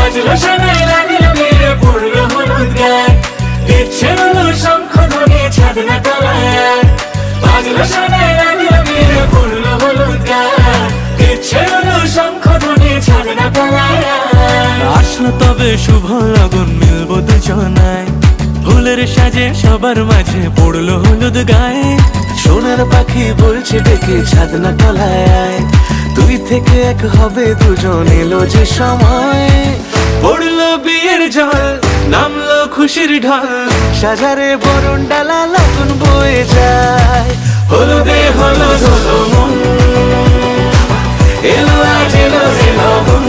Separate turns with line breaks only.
বাজলো শোনাই লাগলো মেরে পড়লো হলুদ গায়ে, দিচ্ছে হলো শঙ্খ ধ্বনি ছাদ না তলায়। বাজলো শোনাই লাগলো মেরে পড়লো হলুদ গায়ে, দিচ্ছে হলো শঙ্খ ধ্বনি ছাদ না তলায়।
আসলো তবে শুভ লগন, মিলবো দুজনায়, ফুলের সাজে সবার মাঝে পড়লো হলুদ গায়ে। সোনার পাখি বলছে ডেকে ছাদ না তলায়, দুই থেকে এক হবে দুজন, এলো যে সময়। পড়লো বিয়ের জল, নামলো খুশির ঢল, সাজারে বরণ ডালা লগন বয়ে যায়। হলুদে হলুদ হলো মন, এলো আজ এলো যে লগন।